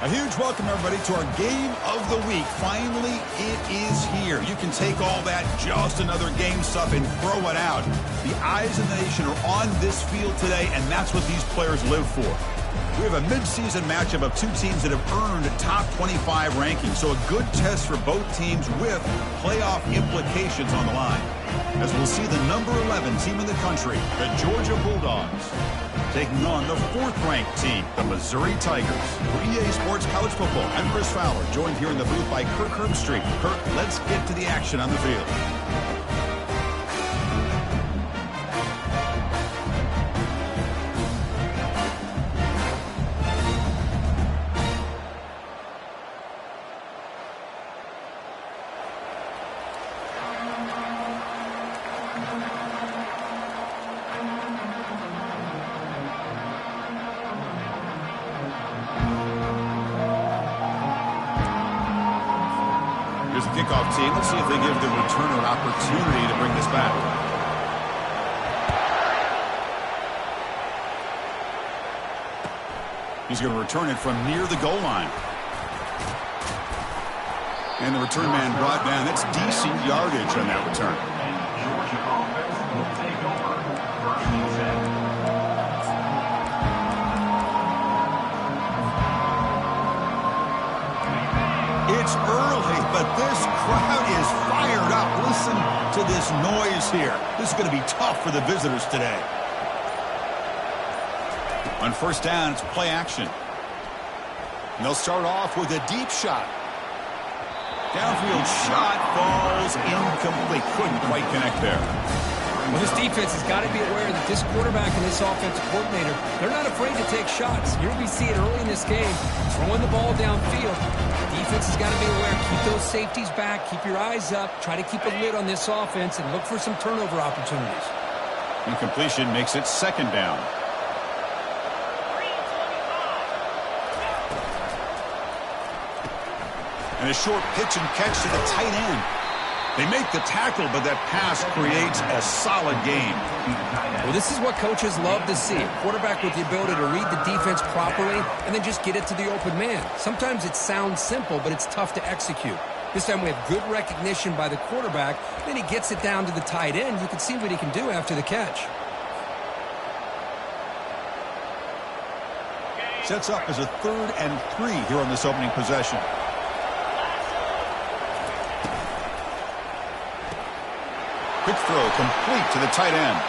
A huge welcome, everybody, to our game of the week. Finally, it is here. You can take all that just another game stuff and throw it out. The eyes of the nation are on this field today, and that's what these players live for. We have a midseason matchup of two teams that have earned top 25 rankings, so a good test for both teams with playoff implications on the line. As we'll see the number 11 team in the country, the Georgia Bulldogs, taking on the 4th-ranked team, the Missouri Tigers. For EA Sports College Football, I'm Chris Fowler, joined here in the booth by Kirk Herbstreit. Kirk, let's get to the action on the field. Kickoff team. Let's see if they give the returner an opportunity to bring this back. He's going to return it from near the goal line. And the return man brought down. That's decent yardage on that return. Georgia offense will take over. First and 10. It's early, but this crowd is fired up. Listen to this noise here. This is going to be tough for the visitors today. On first down, it's play action. And they'll start off with a deep shot. Downfield shot falls incomplete. Couldn't quite connect there. Well, this defense has got to be aware that this quarterback and this offensive coordinator, they're not afraid to take shots. Here we see it early in this game, throwing the ball downfield. Defense has got to be aware. Keep those safeties back. Keep your eyes up. Try to keep a lid on this offense and look for some turnover opportunities. Incompletion makes it second down. And a short pitch and catch to the tight end. They make the tackle, but that pass creates a solid game. Well, this is what coaches love to see. A quarterback with the ability to read the defense properly and then just get it to the open man. Sometimes it sounds simple, but it's tough to execute. This time we have good recognition by the quarterback. Then he gets it down to the tight end. You can see what he can do after the catch. Sets up as a 3rd and 3 here on this opening possession. Quick throw complete to the tight end.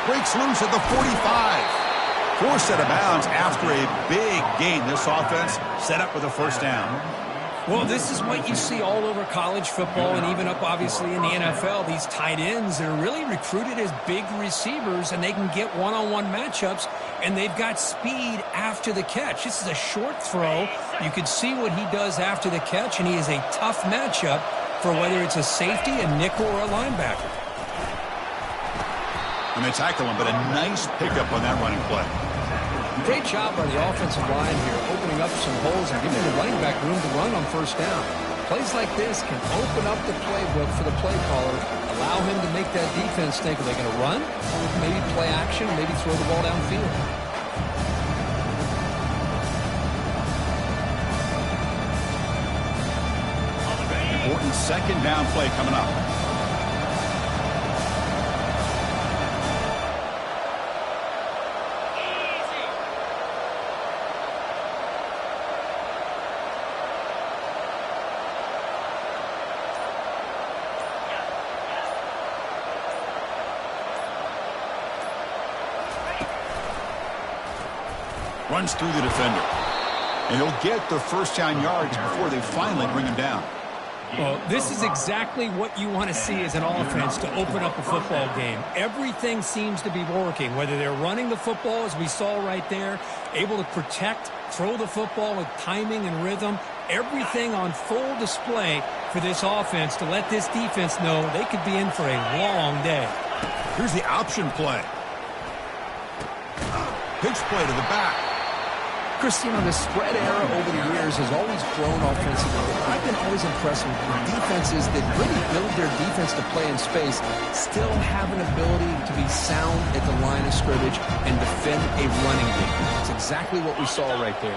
Breaks loose at the 45. Forced out of bounds after a big gain. This offense set up with a first down. Well, this is what you see all over college football and even up, obviously, in the NFL. These tight ends that are really recruited as big receivers, and they can get one-on-one matchups, and they've got speed after the catch. This is a short throw. You can see what he does after the catch, and he is a tough matchup for whether it's a safety, a nickel, or a linebacker. And they tackle him, but a nice pickup on that running play. Great job by the offensive line here, opening up some holes and giving the running back room to run on first down. Plays like this can open up the playbook for the play caller, allow him to make that defense think, are they going to run? Or maybe play action, maybe throw the ball downfield. Important second down play coming up. Runs through the defender. And he'll get the first down yards before they finally bring him down. Well, this is exactly what you want to see as an offense to open up a football game. Everything seems to be working, whether they're running the football, as we saw right there, able to protect, throw the football with timing and rhythm, everything on full display for this offense to let this defense know they could be in for a long day. Here's the option play. Pitch play to the back. Chris, you know, the spread era over the years has always grown offensively. I've been always impressed with defenses that really build their defense to play in space, still have an ability to be sound at the line of scrimmage and defend a running game. That's exactly what we saw right there.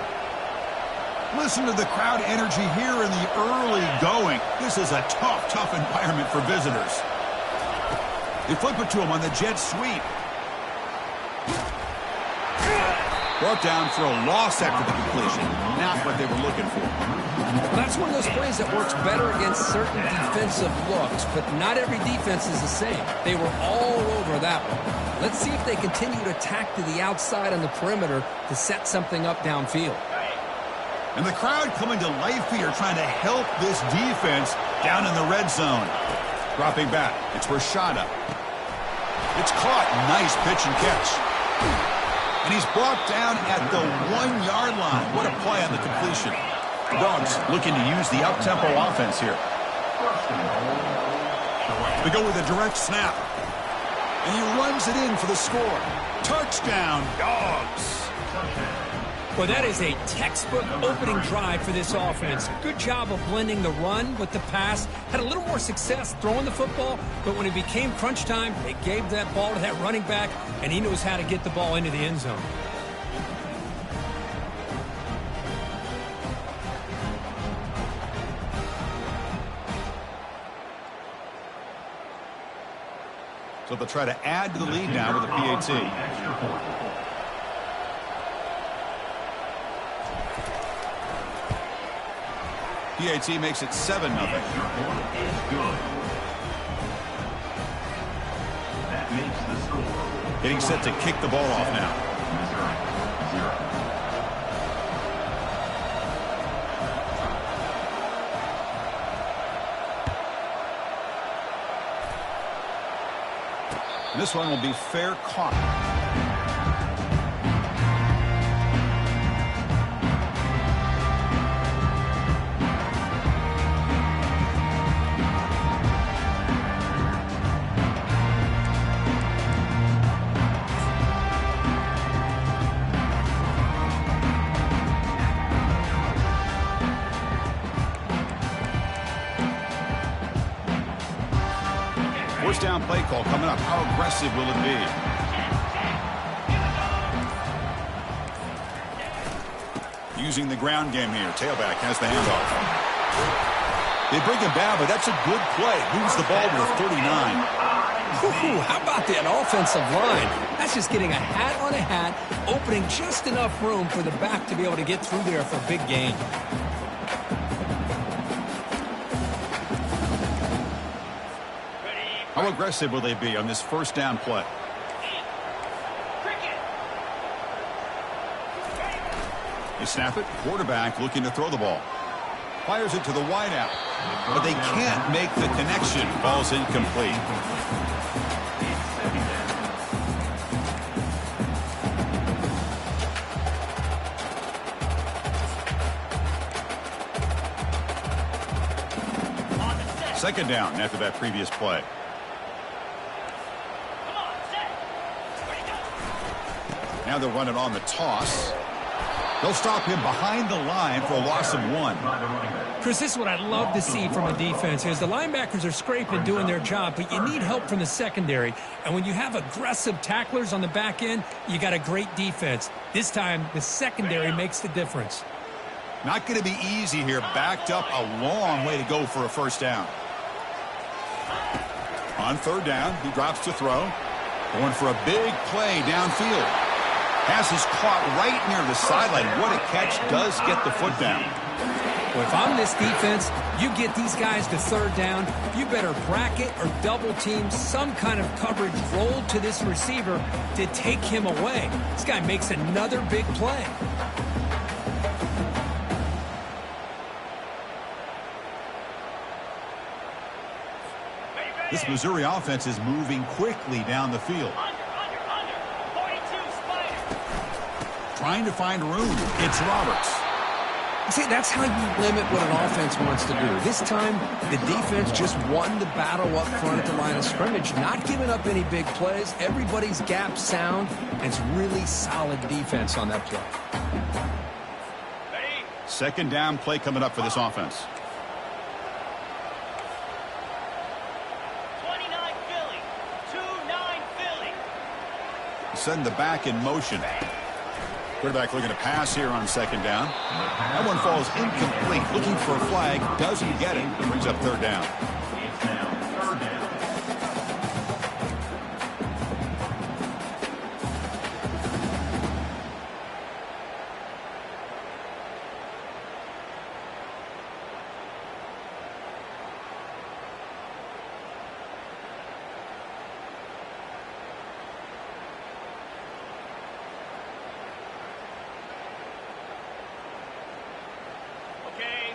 Listen to the crowd energy here in the early going. This is a tough environment for visitors. They flip it to him on the jet sweep. Brought down for a loss after the completion. Not what they were looking for. Well, that's one of those plays that works better against certain defensive looks, but not every defense is the same. They were all over that one. Let's see if they continue to attack to the outside on the perimeter to set something up downfield. And the crowd coming to life here, trying to help this defense down in the red zone. Dropping back. It's Rashada. It's caught. Nice pitch and catch. And he's brought down at the 1-yard line. What a play on the completion. The Dogs looking to use the up-tempo offense here. They go with a direct snap. And he runs it in for the score. Touchdown, Dogs. Well, that is a textbook opening drive for this offense. Good job of blending the run with the pass. Had a little more success throwing the football, but when it became crunch time, they gave that ball to that running back, and he knows how to get the ball into the end zone. So they'll try to add to the lead now with a PAT. PAT makes it 7-0. Getting set to kick the ball off now. This one will be fair caught. First down play call coming up. How aggressive will it be? Using the ground game here. Tailback has the handoff. They bring him down, but that's a good play. Moves the ball to the 39. Ooh, how about that offensive line? That's just getting a hat on a hat, opening just enough room for the back to be able to get through there for a big gain. How aggressive will they be on this first down play? They snap it. Quarterback looking to throw the ball. Fires it to the wideout. But they can't make the connection. Ball's incomplete. Second down after that previous play. Now they'll run it on the toss. They'll stop him behind the line for a loss of 1. Chris, this is what I'd love to see from a defense is the linebackers are scraping, doing their job, but you need help from the secondary. And when you have aggressive tacklers on the back end, you got a great defense. This time, the secondary makes the difference. Not going to be easy here. Backed up a long way to go for a first down. On third down, he drops to throw. Going for a big play downfield. Pass is caught right near the sideline. What a catch. Does get the foot down. Well, if I'm this defense, you get these guys to third down, you better bracket or double team some kind of coverage rolled to this receiver to take him away. This guy makes another big play. This Missouri offense is moving quickly down the field. Trying to find room. It's Roberts. See, that's how you limit what an offense wants to do. This time, the defense just won the battle up front at the line of scrimmage, not giving up any big plays. Everybody's gap sound, and it's really solid defense on that play. Second down play coming up for this offense. 29 Philly. 2-9 Philly. Send the back in motion. Quarterback looking to pass here on second down. That one falls incomplete. Looking for a flag. Doesn't get it. Brings up third down. It's now third down.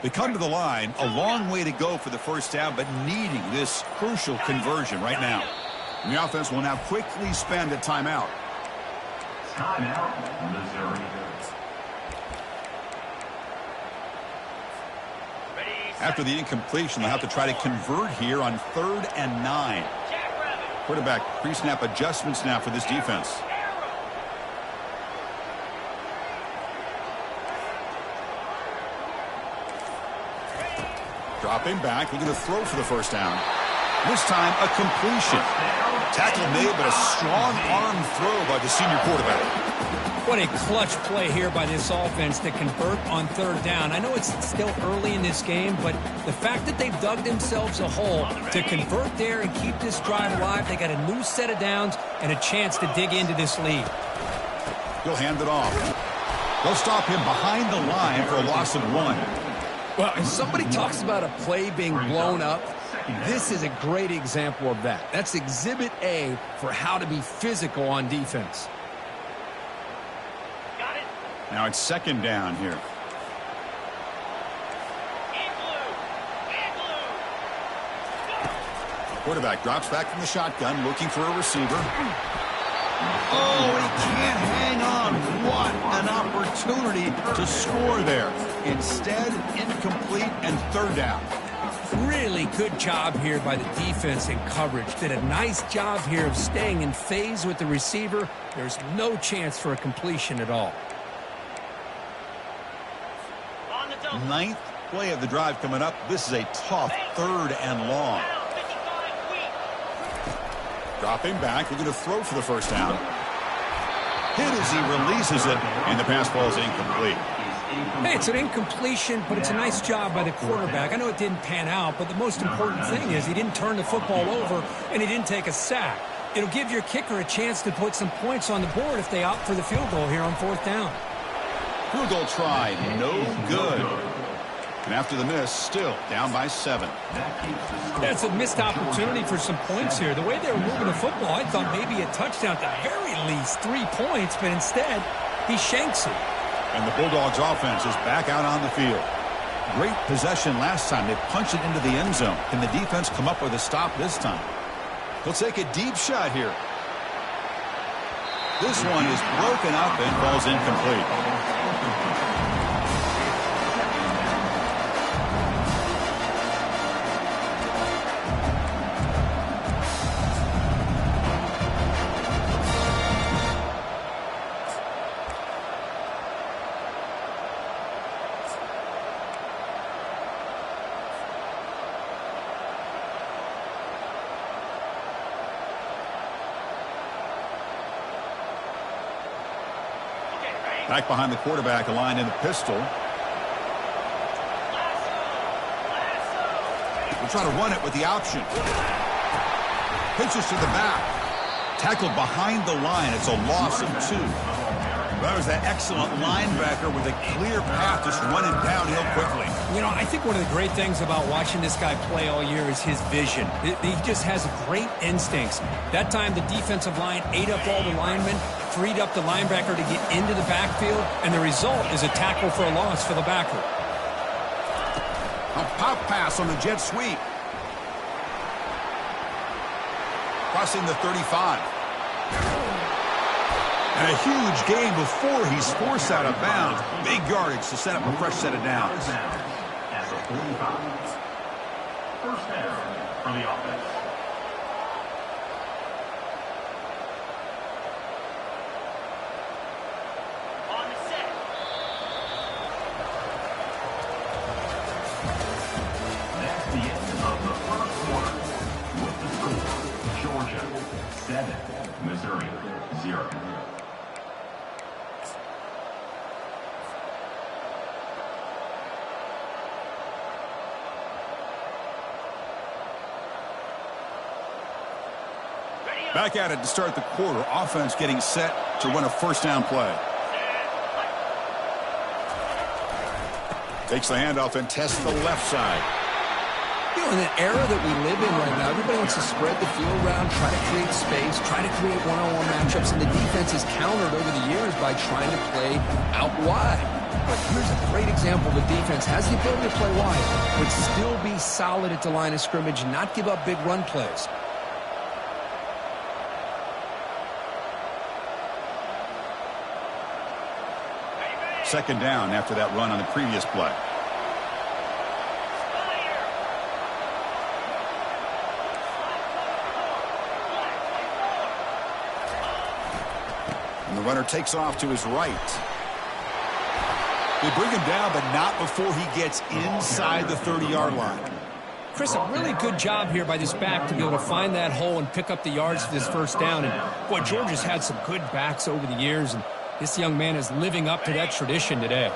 They come to the line, a long way to go for the first down, but needing this crucial conversion right now. And the offense will now quickly spend a timeout. Timeout, Missouri. After the incompletion, they'll have to try to convert here on 3rd and 9. Quarterback pre-snap adjustments now for this defense. Dropping back, looking to throw for the first down. This time, a completion. Tackle made, but a strong arm throw by the senior quarterback. What a clutch play here by this offense to convert on 3rd down. I know it's still early in this game, but the fact that they've dug themselves a hole to convert there and keep this drive alive, they got a new set of downs and a chance to dig into this lead. He'll hand it off. They'll stop him behind the line for a loss of 1. Well, if somebody talks about a play being blown up, this is a great example of that. That's Exhibit A for how to be physical on defense. Now it's second down here. Quarterback drops back from the shotgun, looking for a receiver. Oh, he can't hang on. What an opportunity to score there. Instead, incomplete and 3rd down. Really good job here by the defense in coverage. Did a nice job here of staying in phase with the receiver. There's no chance for a completion at all. 9th play of the drive coming up. This is a tough 3rd and long. Dropping back, looking to throw for the first down. Hit as he releases it, and the pass ball is incomplete. Hey, it's an incompletion, but it's a nice job by the quarterback. I know it didn't pan out, but the most important thing is he didn't turn the football over, and he didn't take a sack. It'll give your kicker a chance to put some points on the board if they opt for the field goal here on 4th down. Field goal tried, no good. And after the miss, still down by 7. That's a missed opportunity for some points here. The way they were moving the football, I thought maybe a touchdown at the very least, 3 points, but instead, he shanks it. And the Bulldogs offense is back out on the field. Great possession last time. They punched it into the end zone. Can the defense come up with a stop this time? He'll take a deep shot here. This one is broken up and falls incomplete. Back behind the quarterback, aligned in the pistol. We'll try to run it with the option. Pitches to the back. Tackled behind the line. It's a loss of 2. That was that excellent linebacker with a clear path just running downhill quickly. You know, I think one of the great things about watching this guy play all year is his vision. He just has great instincts. That time, the defensive line ate up all the linemen, freed up the linebacker to get into the backfield, and the result is a tackle for a loss for the backer. A pop pass on the jet sweep. Crossing the 35. And a huge gain before he's forced out of bounds. Big yardage to set up a fresh set of downs. At the 45. First down for the offense. On the set. That's the end of the first quarter. With the score, Georgia 7, Missouri 0. Back at it to start the quarter. Offense getting set to run a first down play. Takes the handoff and tests the left side. You know, in the era that we live in right now, everybody wants to spread the field around, try to create space, try to create one-on-one matchups, and the defense is countered over the years by trying to play out wide. But here's a great example of a defense has the ability to play wide, but still be solid at the line of scrimmage, not give up big run plays. Second down after that run on the previous play. And the runner takes off to his right. They bring him down, but not before he gets inside the 30-yard line. Chris, a really good job here by this back to be able to find that hole and pick up the yards for this first down. And, boy, Georgia's had some good backs over the years, and this young man is living up to that tradition today.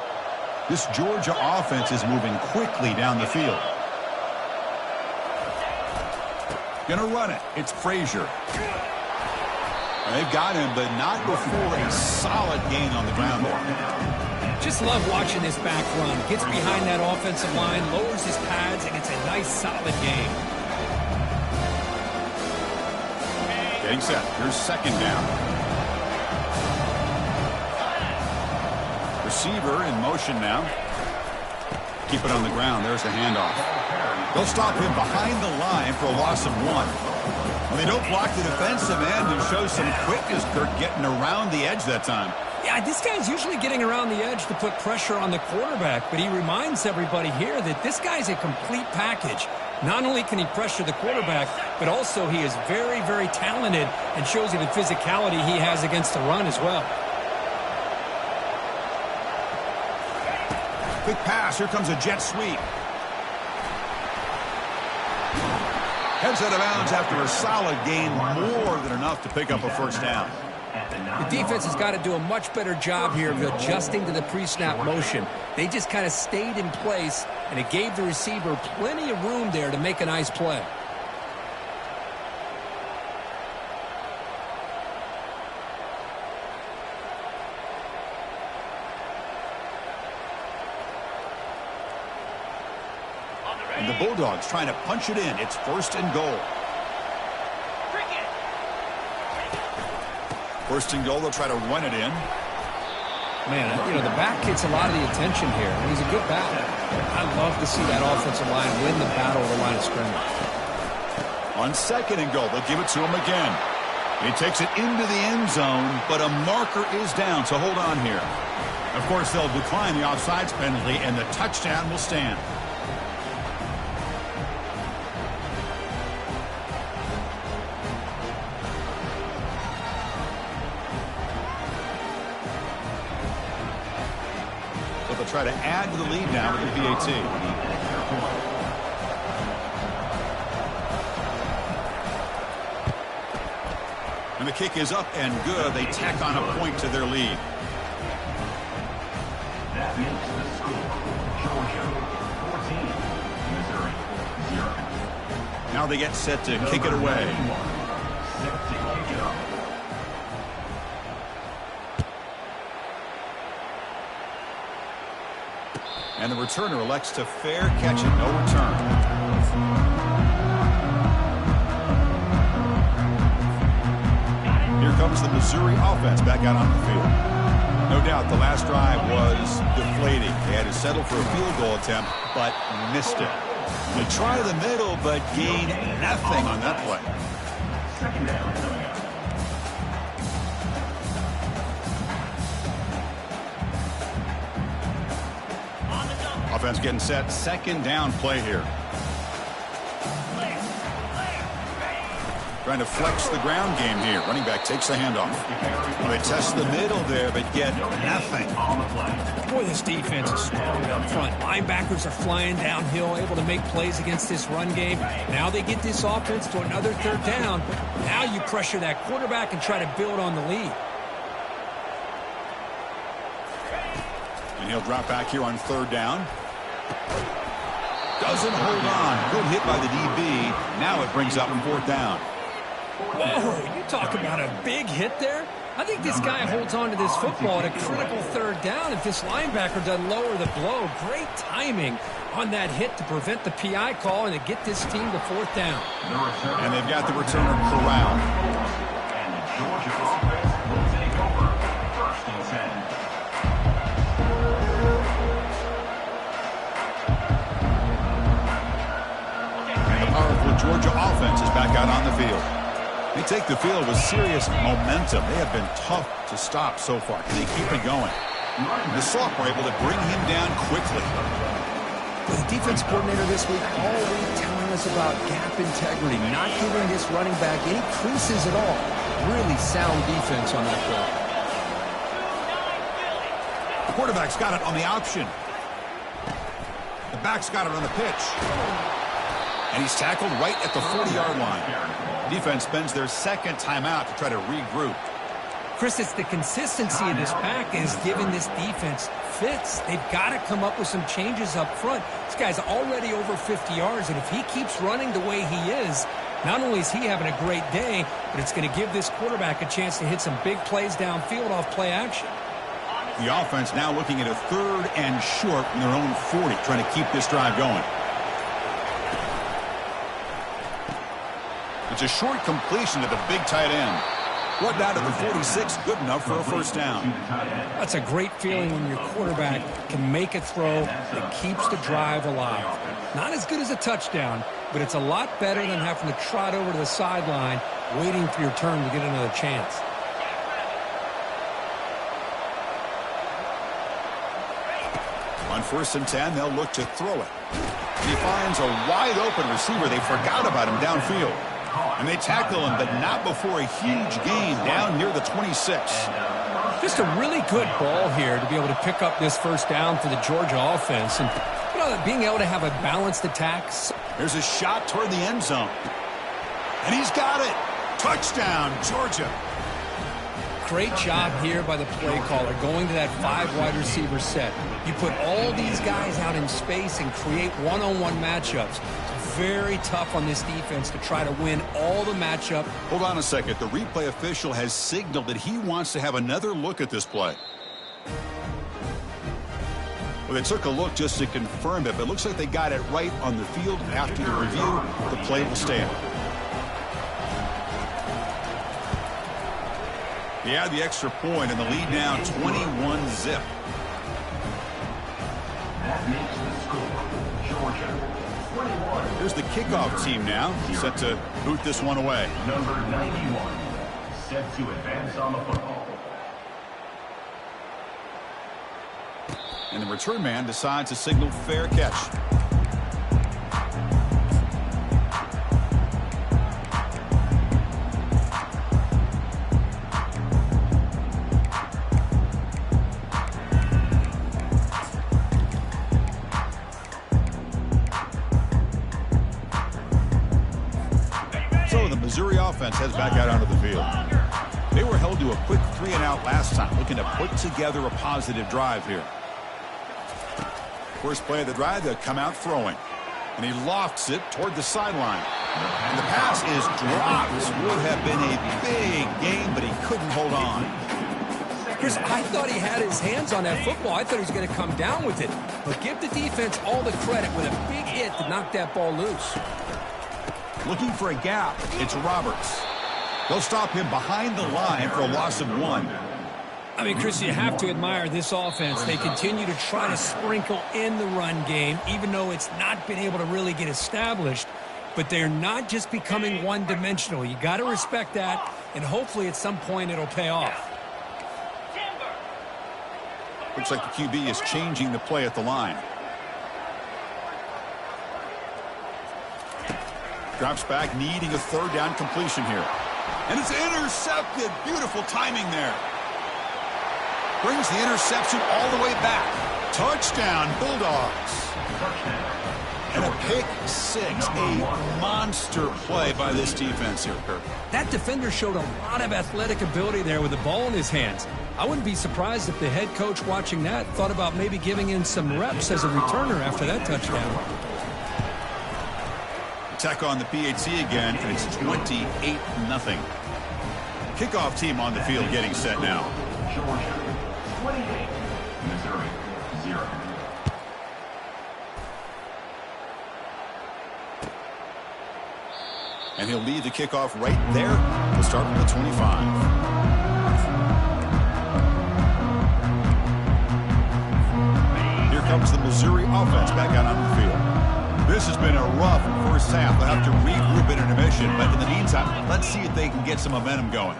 This Georgia offense is moving quickly down the field. Gonna run it. It's Frazier. They've got him, but not before a solid gain on the ground there. Just love watching this back run. Gets behind that offensive line, lowers his pads, and it's a nice, solid gain. Getting set. Here's second down. Receiver in motion now. Keep it on the ground. There's the handoff. They'll stop him behind the line for a loss of 1. Well, they don't block the defensive end and show some quickness, Kirk, getting around the edge that time. Yeah, this guy's usually getting around the edge to put pressure on the quarterback, but he reminds everybody here that this guy's a complete package. Not only can he pressure the quarterback, but also he is very, very talented and shows you the physicality he has against the run as well. Quick pass. Here comes a jet sweep. Heads out of bounds after a solid gain, more than enough to pick up a first down. The defense has got to do a much better job here of adjusting to the pre-snap motion. They just kind of stayed in place, and it gave the receiver plenty of room there to make a nice play. And the Bulldogs trying to punch it in. It's first and goal. First and goal, they'll try to run it in. Man, you know, the back gets a lot of the attention here, and he's a good back. I love to see that offensive line win the battle of the line of scrimmage. On second and goal, they'll give it to him again. He takes it into the end zone, but a marker is down, so hold on here. Of course, they'll decline the offsides penalty, and the touchdown will stand. They'll try to add to the lead now with the PAT. And the kick is up and good. They tack on a point to their lead. That makes the score Georgia 14, Missouri 0. Now they get set to kick it away. Set to kick it up. And the returner elects to fair catch it, no return. Here comes the Missouri offense back out on the field. No doubt the last drive was deflating. They had to settle for a field goal attempt, but missed it. They try the middle, but gain nothing on that play. Second down. Offense getting set. Second down play here. Trying to flex the ground game here. Running back takes the handoff. Well, they test the middle there, but get nothing. Boy, this defense is strong up front. Linebackers are flying downhill, able to make plays against this run game. Now they get this offense to another third down. Now you pressure that quarterback and try to build on the lead. And he'll drop back here on third down. Doesn't hold on. Good hit by the DB. Now it brings up fourth down. Whoa, you talk about a big hit there. I think this guy holds on to this football at a critical third down if this linebacker doesn't lower the blow. Great timing on that hit to prevent the PI call and to get this team to fourth down. And they've got the returner corralled. And the Georgia offense will take over. 1st and 10. And the powerful Georgia offense is back out on the field. They take the field with serious momentum. They have been tough to stop so far. Can they keep it going? The sophomore able to bring him down quickly. The defense coordinator this week all week telling us about gap integrity, not giving this running back any creases at all. Really sound defense on that play. The quarterback's got it on the option. The back's got it on the pitch. And he's tackled right at the 40-yard line. Defense spends their second timeout to try to regroup. Chris, it's the consistency of this pack is giving this defense fits. They've got to come up with some changes up front. This guy's already over 50 yards, and if he keeps running the way he is, not only is he having a great day, but it's going to give this quarterback a chance to hit some big plays downfield off play action. The offense now looking at a 3rd and short from their own 40, trying to keep this drive going. It's a short completion to the big tight end. What out of the 46, good enough for a first down. That's a great feeling when your quarterback can make a throw that keeps the drive alive. Not as good as a touchdown, but it's a lot better than having to trot over to the sideline, waiting for your turn to get another chance. On 1st and 10, they'll look to throw it. He finds a wide-open receiver. They forgot about him downfield. And they tackle him, but not before a huge gain down near the 26. Just a really good ball here to be able to pick up this first down for the Georgia offense. And, you know, being able to have a balanced attack. There's a shot toward the end zone. And he's got it. Touchdown, Georgia. Great job here by the play caller, going to that 5 wide receiver set. You put all these guys out in space and create one-on-one matchups. It's very tough on this defense to try to win all the matchup. Hold on a second. The replay official has signaled that he wants to have another look at this play. Well, they took a look just to confirm it, but it looks like they got it right on the field. After the review, the play will stand. They add the extra point, and the lead now 21-zip. That makes the score. Georgia, 21. Here's the kickoff team now, set to boot this one away. Number 91, set to advance on the football. And the return man decides to signal fair catch. Missouri offense heads back out onto the field. They were held to a quick 3-and-out last time, looking to put together a positive drive here. First play of the drive, they'll come out throwing. And he lofts it toward the sideline. And the pass is dropped. This would have been a big game, but he couldn't hold on. Chris, I thought he had his hands on that football. I thought he was going to come down with it. But give the defense all the credit with a big hit to knock that ball loose. Looking for a gap, it's Roberts. They'll stop him behind the line for a loss of 1. I mean, Chris, you have to admire this offense. They continue to try to sprinkle in the run game, even though it's not been able to really get established. But they're not just becoming one-dimensional. You got to respect that, and hopefully at some point it'll pay off. Looks like the QB is changing the play at the line. Drops back, needing a 3rd down completion here. And it's intercepted. Beautiful timing there. Brings the interception all the way back. Touchdown, Bulldogs. And a pick 6. A monster play by this defense here, Kirk. That defender showed a lot of athletic ability there with the ball in his hands. I wouldn't be surprised if the head coach watching that thought about maybe giving him some reps as a returner after that touchdown. Check on the PAT again, and it's 28-0. Kickoff team on the field getting set now. Georgia 28, Missouri 0. And he'll lead the kickoff right there. We'll start from the 25. Here comes the Missouri offense back out on the field. This has been a rough first half. They'll have to regroup in intermission, but in the meantime, let's see if they can get some momentum going.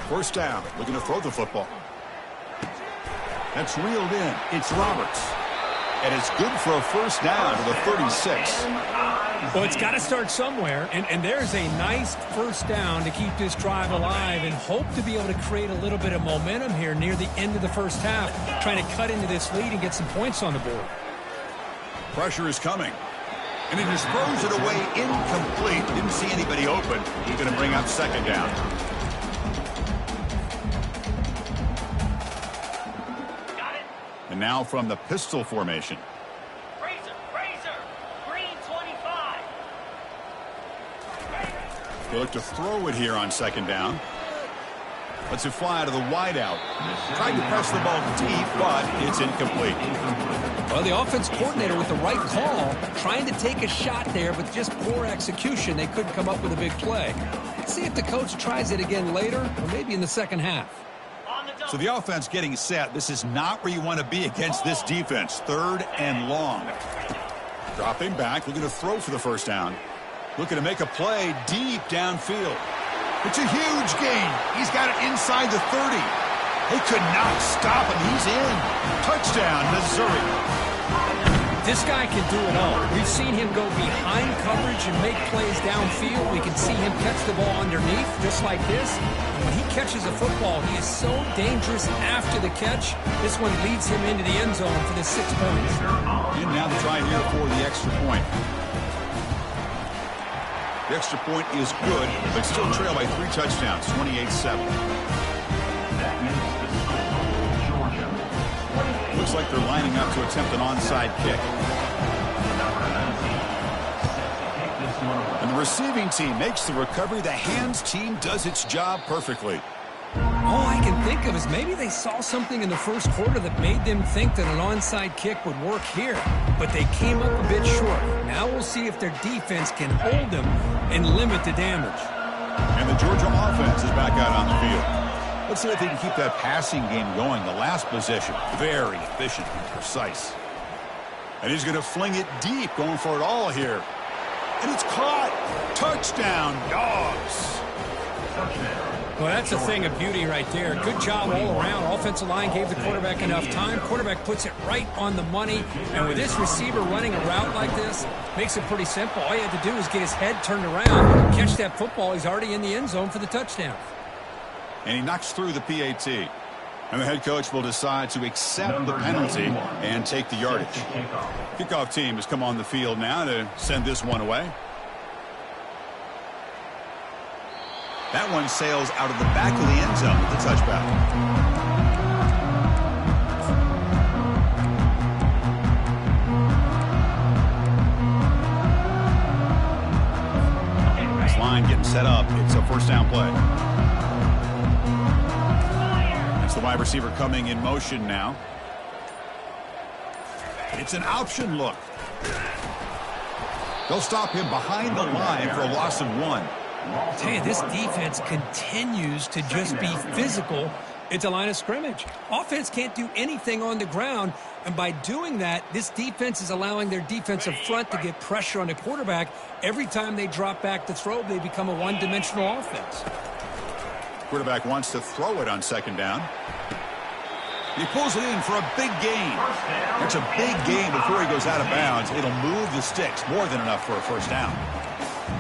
First down, looking to throw the football. That's reeled in. It's Roberts. And it's good for a first down to the 36. Well, it's got to start somewhere, and there's a nice first down to keep this drive alive and hope to be able to create a little bit of momentum here near the end of the first half, trying to cut into this lead and get some points on the board. Pressure is coming. And he just throws it away incomplete. Didn't see anybody open. He's going to bring up second down. And now from the pistol formation. Razor, green 25. They look to throw it here on second down. Lets it fly out of the wideout. Tried to press the ball deep, but it's incomplete. Well, the offense coordinator with the right call, trying to take a shot there, but just poor execution. They couldn't come up with a big play. Let's see if the coach tries it again later, or maybe in the second half. So the offense getting set. This is not where you want to be against this defense. Third and long. Dropping back, looking to throw for the first down. Looking to make a play deep downfield. It's a huge gain. He's got it inside the 30. They could not stop him. He's in. Touchdown, Missouri. This guy can do it all. We've seen him go behind coverage and make plays downfield. We can see him catch the ball underneath, just like this. And when he catches a football, he is so dangerous after the catch. This one leads him into the end zone for the 6 points. And now the try here for the extra point. The extra point is good, but still trail by 3 touchdowns, 28-7. That makes the score Georgia 28. Looks like they're lining up to attempt an onside kick. Number 19 set to take this one away. And the receiving team makes the recovery. The hands team does its job perfectly. All I can think of is maybe they saw something in the first quarter that made them think that an onside kick would work here. But they came up a bit short. Now we'll see if their defense can hold them and limit the damage. And the Georgia offense is back out on the field. Let's see if they can keep that passing game going. The last possession, very efficient and precise. And he's going to fling it deep, going for it all here. And it's caught. Touchdown, Dogs. Touchdown. Well, that's a thing of beauty right there. Good job all around. Offensive line gave the quarterback enough time. Quarterback puts it right on the money. And with this receiver running a route like this, makes it pretty simple. All you have to do is get his head turned around, catch that football. He's already in the end zone for the touchdown. And he knocks through the PAT. And the head coach will decide to accept the penalty and take the yardage. Kickoff team has come on the field now to send this one away. That one sails out of the back of the end zone with the touchback. This line getting set up. It's a first down play. That's the wide receiver coming in motion now. It's an option look. They'll stop him behind the line for a loss of 1. I tell you, this defense continues to just be physical at the line of scrimmage. Offense can't do anything on the ground, and by doing that, this defense is allowing their defensive front to get pressure on the quarterback. Every time they drop back to throw, they become a one-dimensional offense. Quarterback wants to throw it on second down. He pulls it in for a big gain. It's a big gain before he goes out of bounds. It'll move the sticks, more than enough for a first down.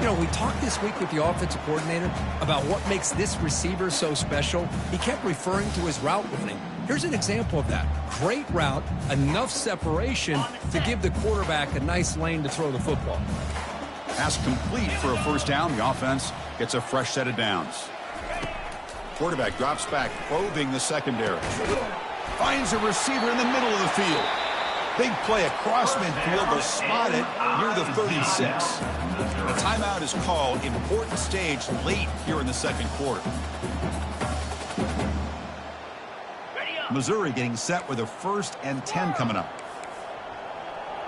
You know, we talked this week with the offensive coordinator about what makes this receiver so special. He kept referring to his route running. Here's an example of that. Great route, enough separation to give the quarterback a nice lane to throw the football. Pass complete for a first down. The offense gets a fresh set of downs. Quarterback drops back, probing the secondary. Finds a receiver in the middle of the field. Big play across midfield. They'll spot it near the 36. A timeout is called. Important stage late here in the second quarter. Missouri getting set with a 1st and 10 coming up.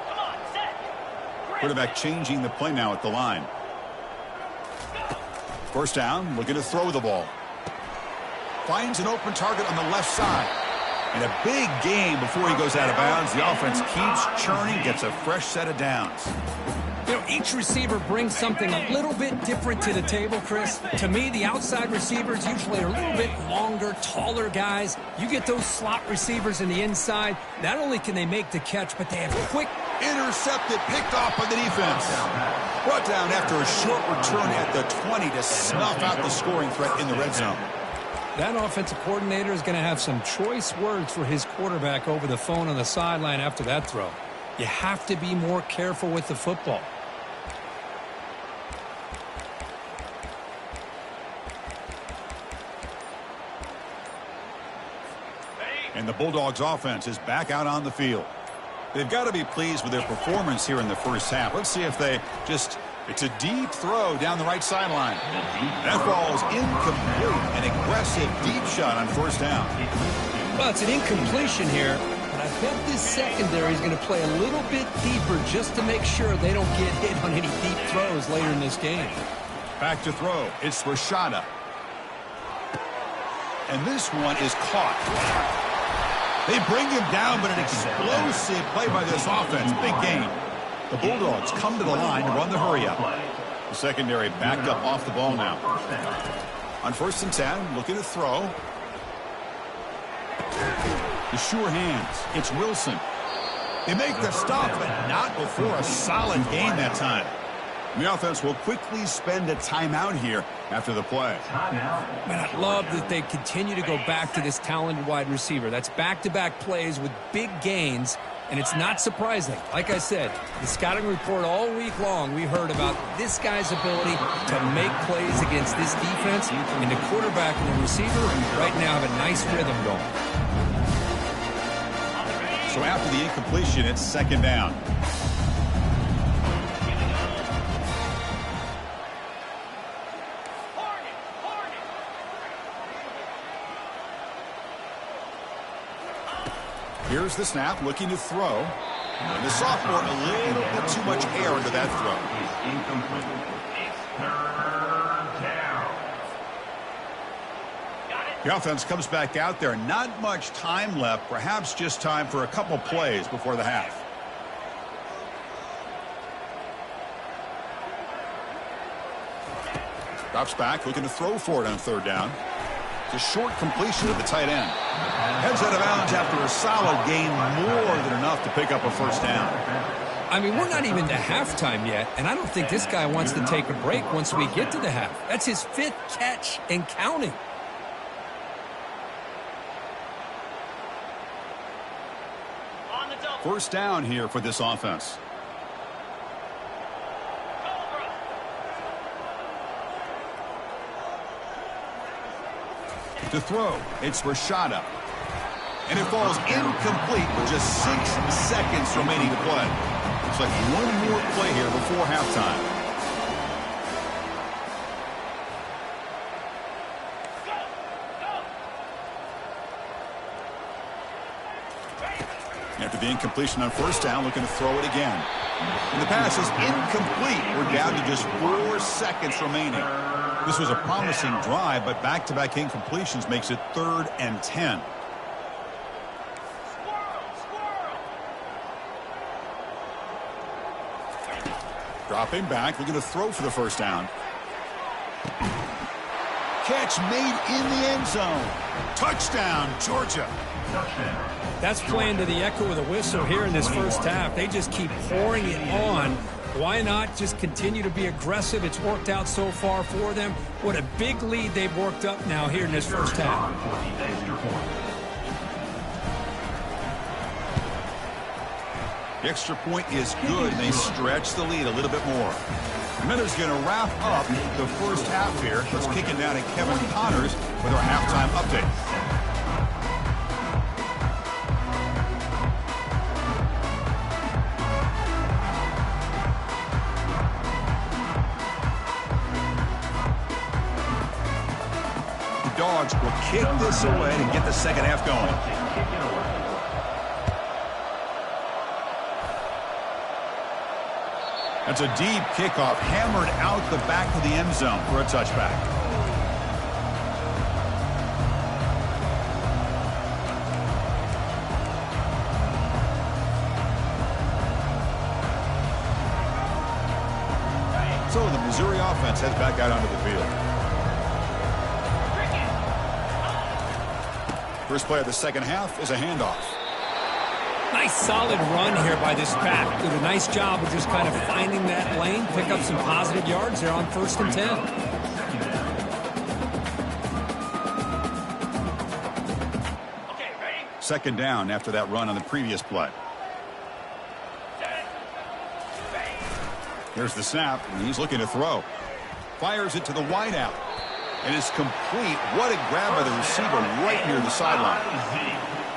Come on, set. Quarterback changing the play now at the line. First down, looking to throw the ball. Finds an open target on the left side. And a big game before he goes out of bounds. The offense keeps churning, gets a fresh set of downs. You know, each receiver brings something a little bit different to the table, Chris. To me, the outside receivers usually are a little bit longer, taller guys. You get those slot receivers in the inside. Not only can they make the catch, but they have quick. Intercepted, picked off by the defense. Brought down after a short return at the 20 to snuff out the scoring threat in the red zone. That offensive coordinator is going to have some choice words for his quarterback over the phone on the sideline after that throw. You have to be more careful with the football. And the Bulldogs offense is back out on the field. They've got to be pleased with their performance here in the first half. Let's see if they just... It's a deep throw down the right sideline. That ball is incomplete. An aggressive deep shot on first down. Well, it's an incompletion here, but I bet this secondary is going to play a little bit deeper just to make sure they don't get hit on any deep throws later in this game. Back to throw. It's Rashada. And this one is caught. They bring him down, but an explosive play by this offense. Big game. The Bulldogs come to the line to run the hurry-up. The secondary backed up off the ball now. On 1st and 10, looking to throw. The sure hands. It's Wilson. They make the stop, but not before a solid gain that time. The offense will quickly spend a timeout here after the play. Man, I love that they continue to go back to this talented wide receiver. That's back-to-back plays with big gains. And it's not surprising. Like I said, the scouting report all week long, we heard about this guy's ability to make plays against this defense. And the quarterback and the receiver right now have a nice rhythm going. So after the incompletion, it's 2nd down. Here's the snap, looking to throw. And the sophomore, a little bit too much air into that throw. Incomplete. Third down. The offense comes back out there. Not much time left. Perhaps just time for a couple plays before the half. Drops back, looking to throw for it on 3rd down. It's a short completion of the tight end. Heads out of bounds after a solid gain, more than enough to pick up a 1st down. I mean, we're not even to halftime yet, and I don't think this guy wants to take a break once we get to the half. That's his 5th catch and counting. On the double. 1st down here for this offense. To throw, it's Rashada. And it falls incomplete with just 6 seconds remaining to play. Looks like one more play here before halftime. After the incompletion on 1st down, looking to throw it again. And the pass is incomplete. We're down to just 4 seconds remaining. This was a promising drive, but back-to-back incompletions makes it 3rd and 10. Dropping back, looking to throw for the 1st down. Catch made in the end zone. Touchdown, Georgia. That's playing to the echo of the whistle here in this first half. They just keep pouring it on. Why not just continue to be aggressive? It's worked out so far for them. What a big lead they've worked up now here in this first half. The extra point is good, and they stretch the lead a little bit more. Miller's going to wrap up the first half here. Let's kick it down to Kevin Connors with our halftime update. Dogs will kick this away to get the second half going. That's a deep kickoff, hammered out the back of the end zone for a touchback. So the Missouri offense heads back out onto the field. First play of the second half is a handoff. Nice solid run here by this back. Did a nice job of just kind of finding that lane, pick up some positive yards there on 1st and 10. Okay, ready? Second down after that run on the previous play. Here's the snap, and he's looking to throw. Fires it to the wideout. It is complete. What a grab by the receiver right near the sideline.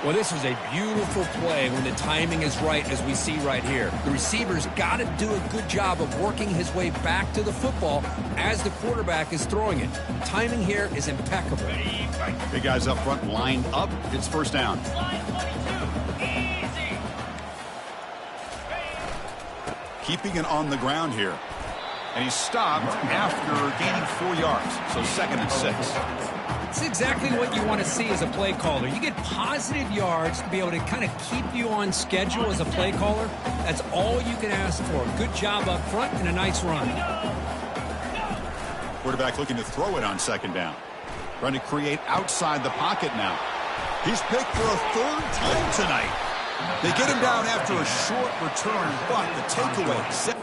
Well, this is a beautiful play when the timing is right, as we see right here. The receiver's got to do a good job of working his way back to the football as the quarterback is throwing it. Timing here is impeccable. Big guys up front lined up. It's first down. Line 22. Easy. Keeping it on the ground here. And he's stopped after gaining 4 yards. So 2nd and 6. It's exactly what you want to see as a play caller. You get positive yards to be able to kind of keep you on schedule as a play caller. That's all you can ask for. Good job up front and a nice run. Quarterback looking to throw it on 2nd down. Trying to create outside the pocket now. He's picked for a 3rd time tonight. They get him down after a short return, but the takeaway.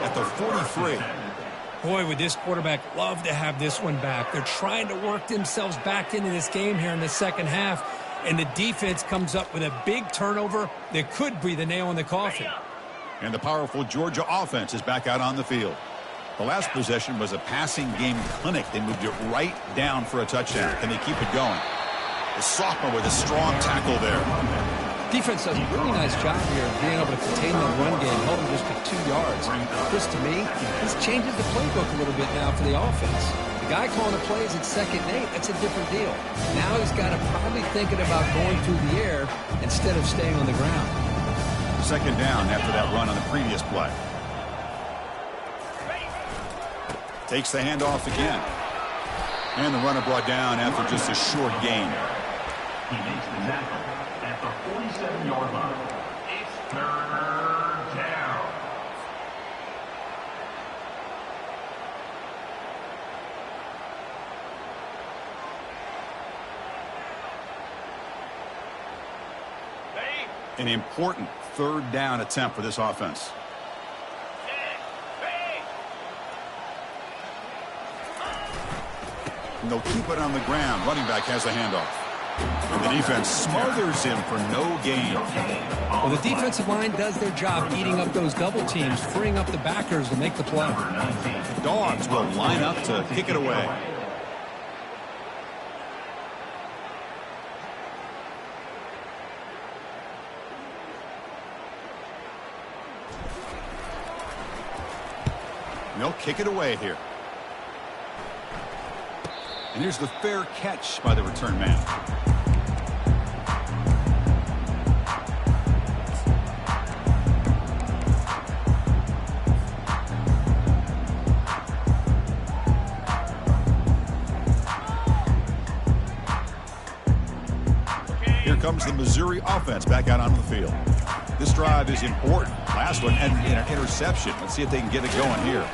At the 43. Boy, would this quarterback love to have this one back. They're trying to work themselves back into this game here in the second half, and the defense comes up with a big turnover that could be the nail in the coffin. And the powerful Georgia offense is back out on the field. The last possession was a passing game clinic. They moved it right down for a touchdown. Can they keep it going? The sophomore with a strong tackle there. Defense does a really nice job here of being able to contain the run game, hold them just to 2 yards. This, to me, this changes the playbook a little bit now for the offense. The guy calling the plays at 2nd and 8, that's a different deal. Now he's got to probably thinking about going through the air instead of staying on the ground. 2nd down after that run on the previous play. Takes the handoff again. And the runner brought down after just a short gain. He makes the tackle at the 47-yard line. It's 3rd down. An important 3rd down attempt for this offense. And they'll keep it on the ground. Running back has the handoff. And the defense smothers him for no gain. Well, the defensive line does their job eating up those double teams, freeing up the backers to make the play. The Dogs will line up to kick it away. And they'll kick it away here. And here's the fair catch by the return man. Here comes the Missouri offense back out onto the field. This drive is important. Last one ended in an interception. Let's see if they can get it going here.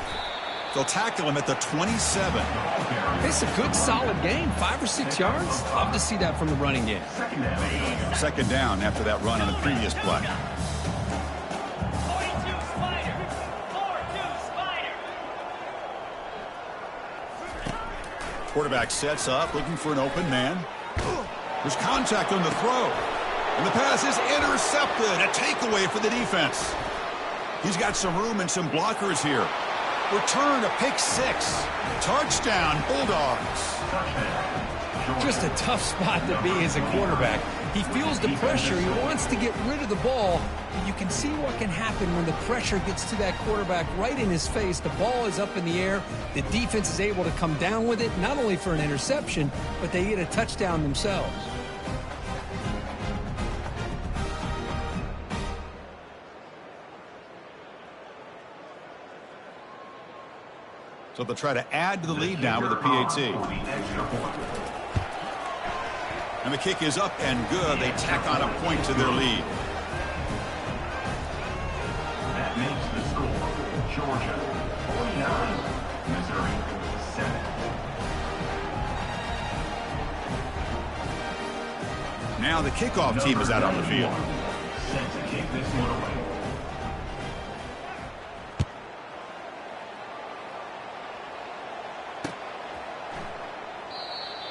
They'll tackle him at the 27. It's a good, solid game. 5 or 6 yards. Love to see that from the running game. Second down after that run on the previous play. 42 Spider. 4-2 Spider. Quarterback sets up, looking for an open man. There's contact on the throw. And the pass is intercepted. A takeaway for the defense. He's got some room and some blockers here. Return a pick 6. Touchdown, Bulldogs. Just a tough spot to be as a quarterback. He feels the pressure. He wants to get rid of the ball. But you can see what can happen when the pressure gets to that quarterback right in his face. The ball is up in the air. The defense is able to come down with it, not only for an interception, but they get a touchdown themselves. So they'll try to add to the lead now with a PAT. And the kick is up and good. They tack on a point to their lead. That makes the score Georgia 49, Missouri 7. Now the kickoff team is out on the field. Set to kick this one away.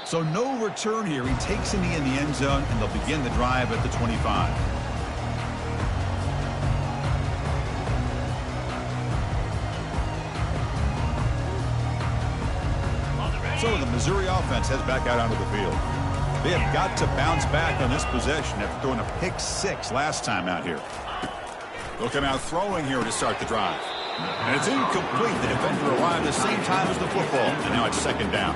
So no return here. He takes a knee in the end zone, and they'll begin the drive at the 25. So the Missouri offense heads back out onto the field. They have got to bounce back on this possession after throwing a pick 6 last time out here. They'll come out throwing here to start the drive. And it's incomplete. The defender arrived at the same time as the football, and now it's second down.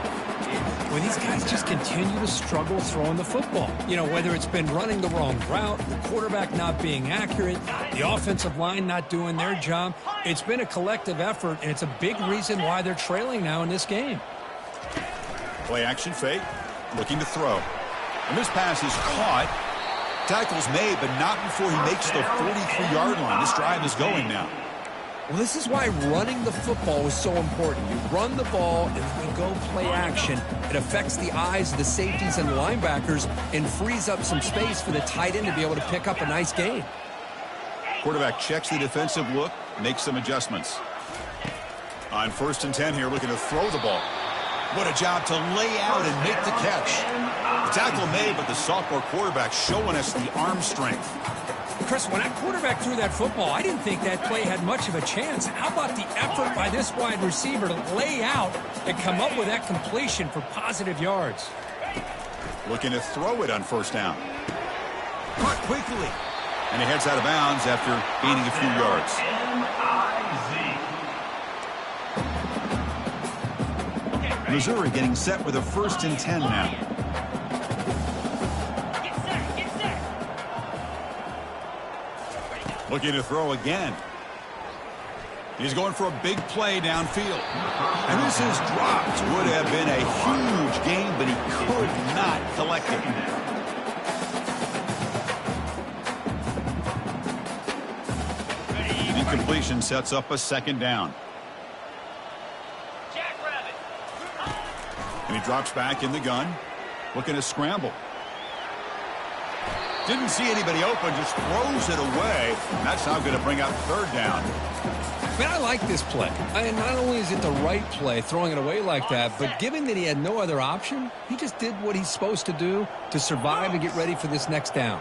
Well, these guys just continue to struggle throwing the football. You know, whether it's been running the wrong route, the quarterback not being accurate, the offensive line not doing their job. It's been a collective effort, and it's a big reason why they're trailing now in this game. Play action fake, looking to throw. And this pass is caught. Tackle's made, but not before he makes the 43-yard line. This drive is going now. Well, this is why running the football is so important. You run the ball, and when you go play action, it affects the eyes of the safeties and the linebackers and frees up some space for the tight end to be able to pick up a nice gain. Quarterback checks the defensive look, makes some adjustments. On 1st and 10 here, looking to throw the ball. What a job to lay out and make the catch. The tackle made, but the sophomore quarterback showing us the arm strength. Chris, when that quarterback threw that football, I didn't think that play had much of a chance. How about the effort by this wide receiver to lay out and come up with that completion for positive yards? Looking to throw it on 1st down. Caught quickly. And he heads out of bounds after gaining a few yards. Missouri getting set with a 1st and 10 now. Looking to throw again. He's going for a big play downfield. And this is dropped. Would have been a huge gain, but he could not collect it. Incompletion sets up a 2nd down. And he drops back in the gun. Looking to scramble. Didn't see anybody open, just throws it away. And that's now going to bring up 3rd down. Man, I like this play. And not only is it the right play, throwing it away like that, but given that he had no other option, he just did what he's supposed to do to survive and get ready for this next down.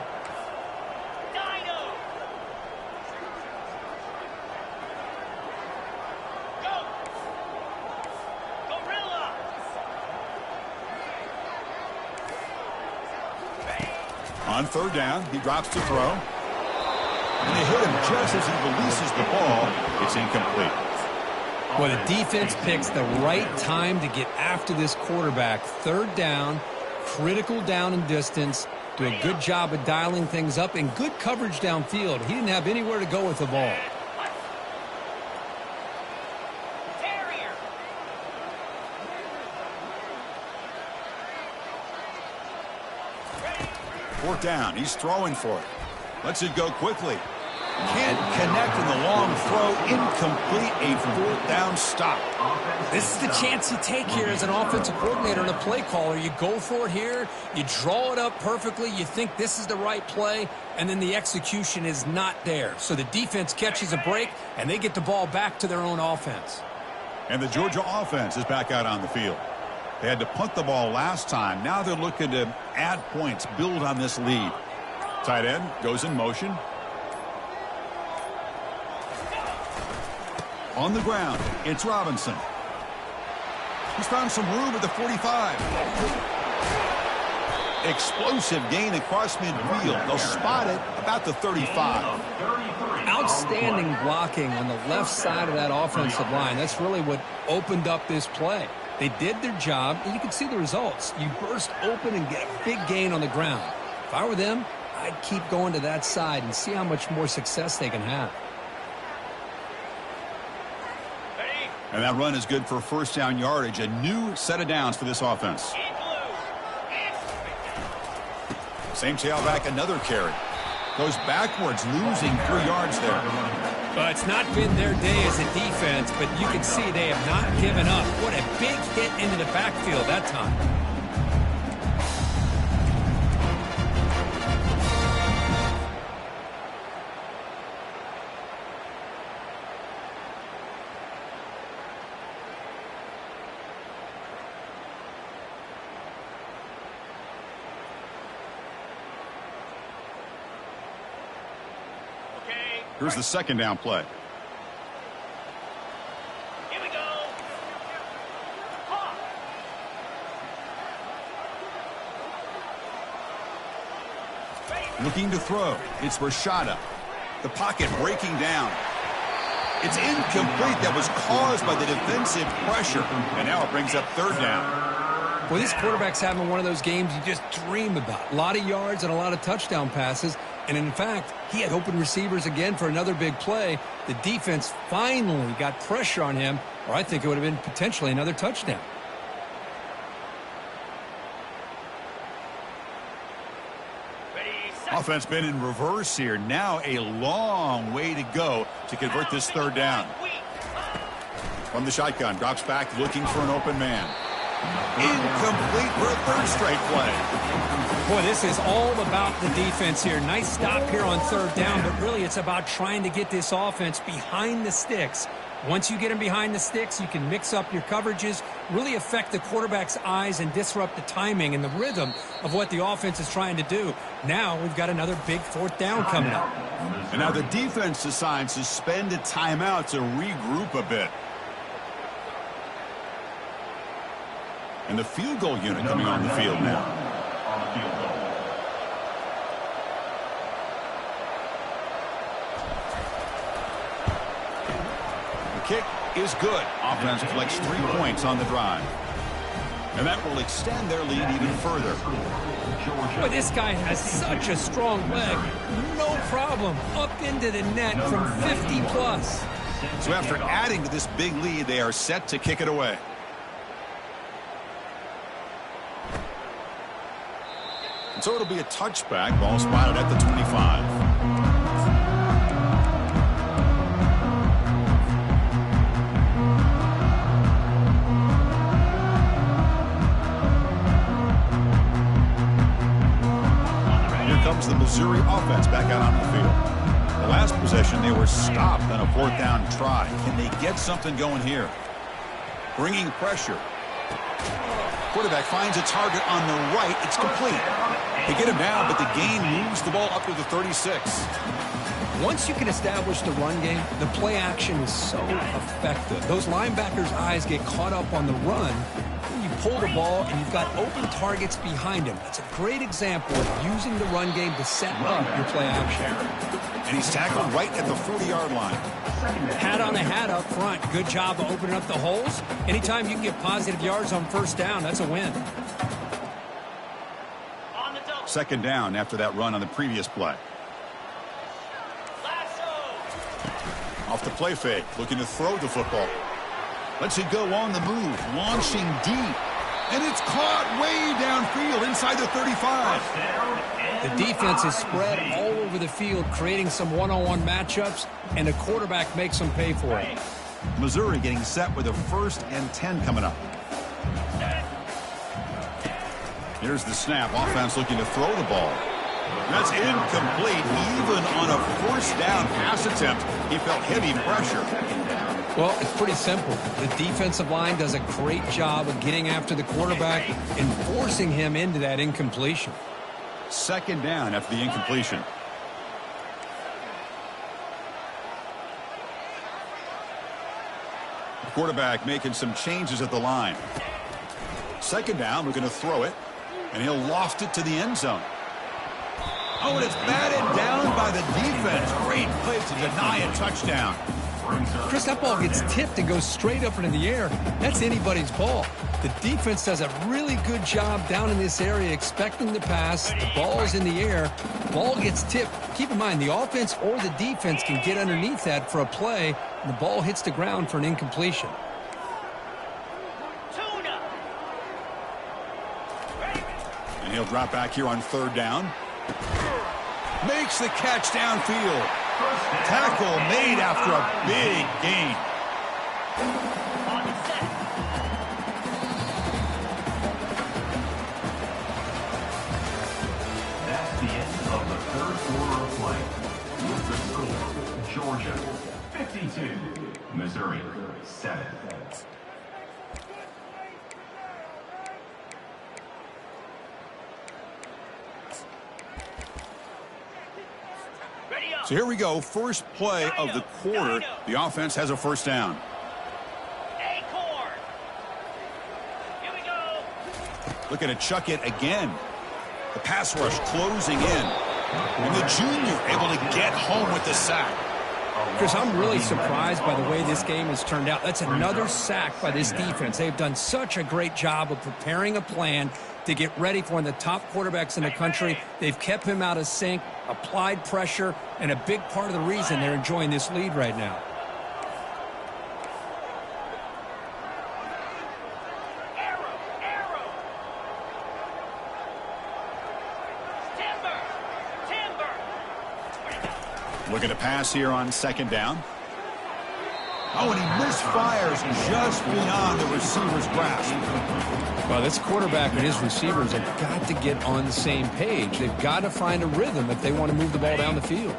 On 3rd down, he drops to throw. And they hit him just as he releases the ball. It's incomplete. Well, the defense picks the right time to get after this quarterback. Third down, critical down and distance. Do a good job of dialing things up and good coverage downfield. He didn't have anywhere to go with the ball. Terrier. Fourth down. He's throwing for it. Lets it go quickly. Can't connect in the long throw. Incomplete. A fourth down stop. This is the chance you take here as an offensive coordinator and a play caller. You go for it here. You draw it up perfectly. You think this is the right play, and then the execution is not there. So the defense catches a break, and they get the ball back to their own offense. And the Georgia offense is back out on the field. They had to punt the ball last time. Now they're looking to add points, build on this lead. Tight end goes in motion. On the ground, it's Robinson. He's found some room at the 45. Explosive gain across midfield. They'll spot it about the 35. Outstanding blocking on the left side of that offensive line. That's really what opened up this play. They did their job, and you can see the results. You burst open and get a big gain on the ground. If I were them, I'd keep going to that side and see how much more success they can have. And that run is good for first down yardage. A new set of downs for this offense. Same tailback, another carry. Goes backwards, losing 3 yards there. Well, it's not been their day as a defense, but you can see they have not given up. What a big hit into the backfield that time. Here's the second down play. Here we go. Looking to throw. It's Rashada. The pocket breaking down. It's incomplete. That was caused by the defensive pressure. And now it brings up third down. Well, this quarterback's having one of those games you just dream about. A lot of yards and a lot of touchdown passes. And in fact, he had open receivers again for another big play. The defense finally got pressure on him, or I think it would have been potentially another touchdown. Offense been in reverse here. Now a long way to go to convert this third down. From the shotgun, drops back looking for an open man. Incomplete for a third straight play. Boy, this is all about the defense here. Nice stop here on third down, but really it's about trying to get this offense behind the sticks. Once you get them behind the sticks, you can mix up your coverages, really affect the quarterback's eyes and disrupt the timing and the rhythm of what the offense is trying to do. Now we've got another big fourth down coming up. And now the defense decides to spend a timeout to regroup a bit. And the field goal unit coming on the field now. The kick is good. Offense collects 3 points on the drive. And that will extend their lead even further. Boy, this guy has such a strong leg. No problem. Up into the net from 50 plus. So after adding to this big lead, they are set to kick it away. And so it'll be a touchback. Ball spotted at the 25. Here comes the Missouri offense back out on the field. The last possession, they were stopped on a fourth down try. Can they get something going here? Bringing pressure. Quarterback finds a target on the right. It's complete. They get him down, but the gain moves the ball up to the 36. Once you can establish the run game, the play action is so effective. Those linebackers' eyes get caught up on the run. You pull the ball and you've got open targets behind him. It's a great example of using the run game to set up your play action. And he's tackled right at the 40-yard line. Hat on a hat up front. Good job of opening up the holes. Anytime you can get positive yards on first down, that's a win. On the double. Second down after that run on the previous play. Lasso. Off the play fake, looking to throw the football. Lets it go on the move, launching deep. And it's caught way downfield inside the 35. The defense is spread all over the field, creating some one-on-one matchups, and the quarterback makes them pay for it. Missouri getting set with a 1st and 10 coming up. Here's the snap. Offense looking to throw the ball. That's incomplete. Even on a 1st down pass attempt, he felt heavy pressure. Well, it's pretty simple. The defensive line does a great job of getting after the quarterback and forcing him into that incompletion. Second down after the incompletion. The quarterback making some changes at the line. Second down, we're going to throw it, and he'll loft it to the end zone. Oh, and it's batted down by the defense. Great play to deny a touchdown. Chris, that ball gets tipped and goes straight up into the air. That's anybody's ball. The defense does a really good job down in this area expecting the pass. The ball's in the air. Ball gets tipped. Keep in mind, the offense or the defense can get underneath that for a play, and the ball hits the ground for an incompletion. Tuna. And he'll drop back here on 3rd down. Makes the catch downfield. Tackle made after a big gain. On the set. That's the end of the 3rd quarter of play. With the score, Georgia 52, Missouri 7. Ready up. So here we go. First play of the quarter. The offense has a 1st down. Acorn. Here we go. Looking to chuck it again. The pass rush closing in. And the junior able to get home with the sack. Chris, I'm really surprised by the way this game has turned out. That's another sack by this defense. They've done such a great job of preparing a plan to get ready for one of the top quarterbacks in the country. They've kept him out of sync, applied pressure, and a big part of the reason they're enjoying this lead right now. Looking to pass here on 2nd down. Oh, and he misfires just beyond the receiver's grasp. Well, this quarterback and his receivers have got to get on the same page. They've got to find a rhythm if they want to move the ball down the field.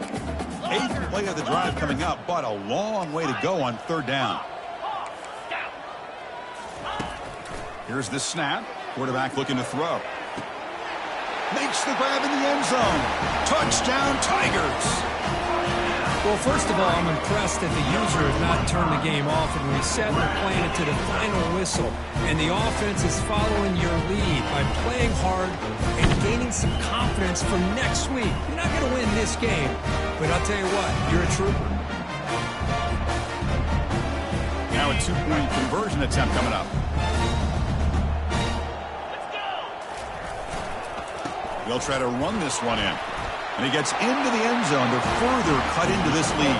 8th play of the drive coming up, but a long way to go on 3rd down. Here's the snap. Quarterback looking to throw. Makes the grab in the end zone. Touchdown, Tigers. Well, first of all, I'm impressed that the user has not turned the game off and reset and playing it to the final whistle. And the offense is following your lead by playing hard and gaining some confidence for next week. You're not going to win this game, but I'll tell you what, you're a trooper. Now a 2-point conversion attempt coming up. They'll try to run this one in. And he gets into the end zone to further cut into this lead.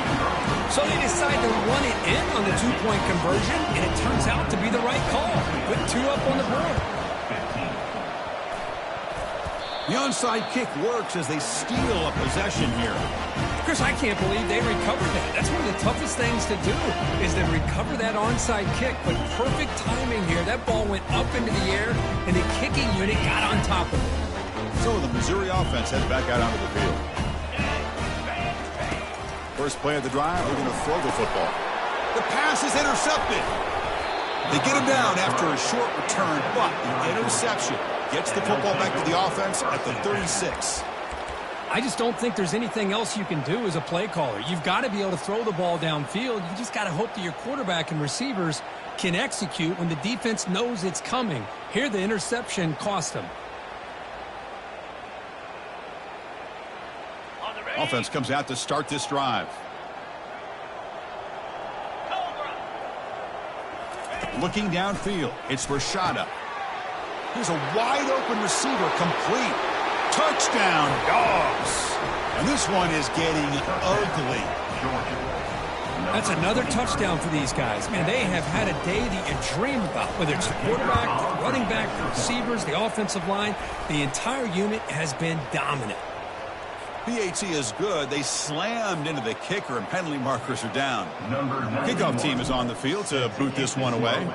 So they decide to run it in on the 2-point conversion, and it turns out to be the right call. Put 2 up on the board. The onside kick works as they steal a possession here. Chris, I can't believe they recovered that. That's one of the toughest things to do, is to recover that onside kick. But perfect timing here. That ball went up into the air, and the kicking unit got on top of it. So the Missouri offense heads back out onto the field. First play of the drive, they're going to throw the football. The pass is intercepted. They get him down after a short return, but the interception gets the football back to the offense at the 36. I just don't think there's anything else you can do as a play caller. You've got to be able to throw the ball downfield. You just got to hope that your quarterback and receivers can execute when the defense knows it's coming. Here, the interception cost them. Offense comes out to start this drive. Looking downfield, it's Rashada. Here's a wide-open receiver, complete. Touchdown, Dogs. And this one is getting ugly. That's another touchdown for these guys. Man, they have had a day that you dream about, whether it's the quarterback, the running back, the receivers, the offensive line. The entire unit has been dominant. PAT is good. They slammed into the kicker, and penalty markers are down. Kickoff team is on the field to boot this one away.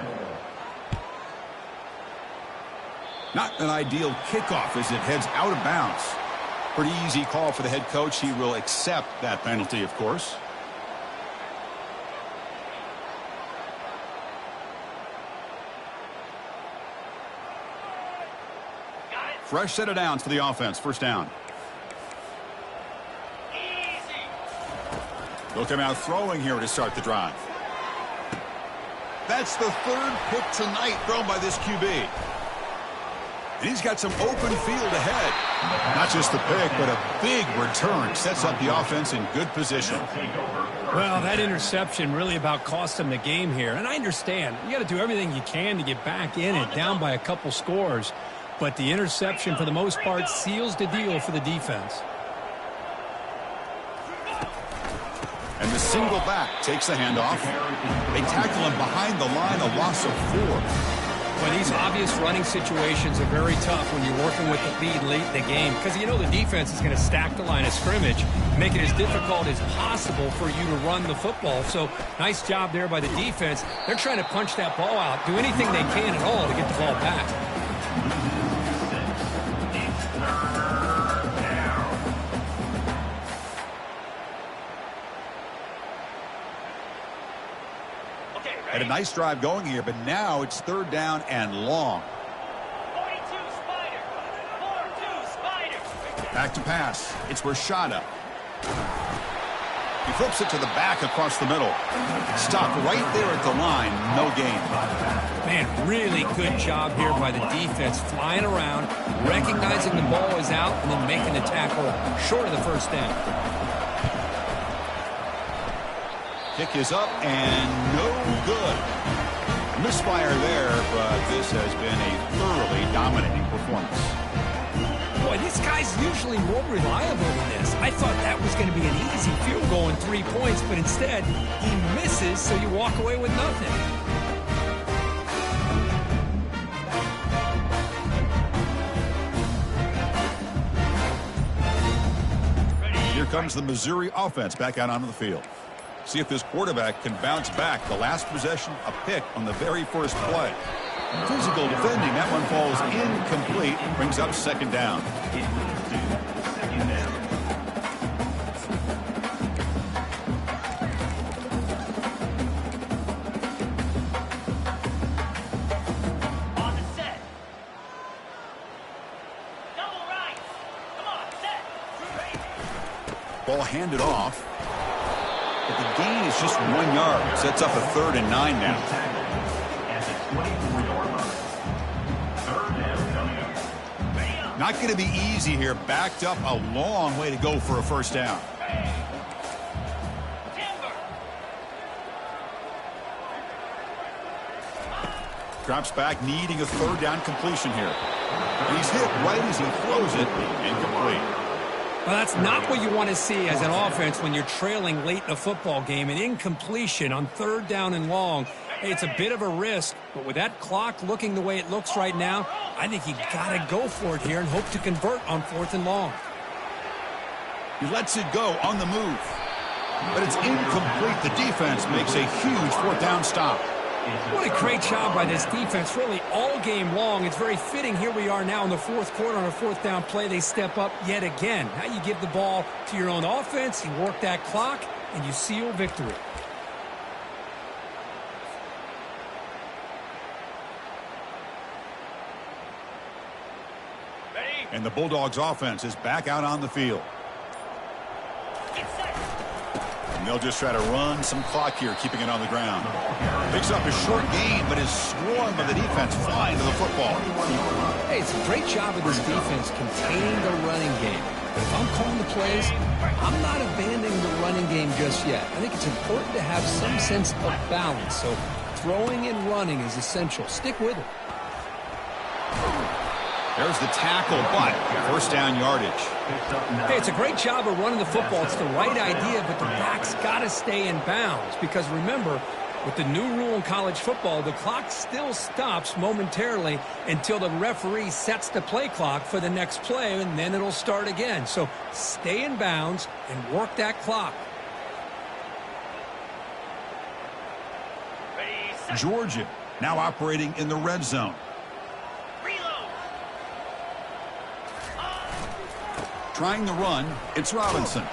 Not an ideal kickoff as it heads out of bounds. Pretty easy call for the head coach. He will accept that penalty, of course. Fresh set of downs for the offense. First down. They'll come out throwing here to start the drive. That's the third pick tonight thrown by this QB. And he's got some open field ahead. Not just the pick, but a big return. Sets up the offense in good position. Well, that interception really about cost them the game here. And I understand. You got to do everything you can to get back in it, down by a couple scores. But the interception, for the most part, seals the deal for the defense. And the single back takes the handoff. They tackle him behind the line, a loss of 4. Well, these obvious running situations are very tough when you're working with the lead late in the game, because you know the defense is going to stack the line of scrimmage, make it as difficult as possible for you to run the football. So nice job there by the defense. They're trying to punch that ball out, do anything they can at all to get the ball back. Had a nice drive going here, but now it's third down and long. 42 Spider. 4-2 Spider. Back to pass. It's Rashada. He flips it to the back across the middle. Stopped right there at the line. No gain. Man, really good job here by the defense, flying around, recognizing the ball is out, and then making the tackle short of the first down. Kick is up and no good. Misfire there, but this has been a thoroughly dominating performance. Boy, this guy's usually more reliable than this. I thought that was going to be an easy field goal in 3 points, but instead he misses, so you walk away with nothing. Here comes the Missouri offense back out onto the field. See if this quarterback can bounce back. The last possession, a pick on the very first play. Physical defending. That one falls incomplete. Brings up second down. On the set. Double right. Come on, set. Ball handed off. But the gain is just 1 yard. Sets up a 3rd and 9 now. Not going to be easy here. Backed up a long way to go for a first down. Drops back, needing a 3rd down completion here. And he's hit right as he throws it. Incomplete. Well, that's not what you want to see as an offense when you're trailing late in a football game. An incompletion on 3rd down and long. Hey, it's a bit of a risk, but with that clock looking the way it looks right now, I think you got to go for it here and hope to convert on 4th and long. He lets it go on the move. But it's incomplete. The defense makes a huge 4th down stop. What a great job by this defense, really all game long. It's very fitting. Here we are now in the 4th quarter on a 4th down play. They step up yet again. Now you give the ball to your own offense, you work that clock, and you seal victory. Ready? And the Bulldogs offense is back out on the field. Get set. And they'll just try to run some clock here, keeping it on the ground. Picks up a short gain, but is swarmed by the defense flying to the football. Hey, it's a great job of this defense containing the running game. But if I'm calling the plays, I'm not abandoning the running game just yet. I think it's important to have some sense of balance. So throwing and running is essential. Stick with it. There's the tackle, but first down yardage. Hey, it's a great job of running the football. It's the right idea, but the back's got to stay in bounds. Because remember, with the new rule in college football, the clock still stops momentarily until the referee sets the play clock for the next play, and then it'll start again. So stay in bounds and work that clock. Georgia now operating in the red zone. Trying the run, it's Robinson.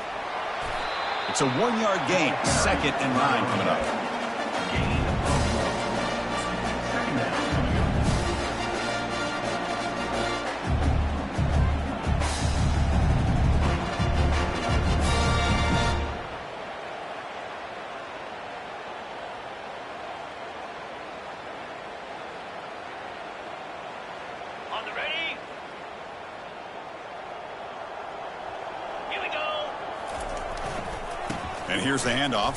It's a 1-yard gain, 2nd and 9 coming up. On the ready? Here we go. And here's the handoff.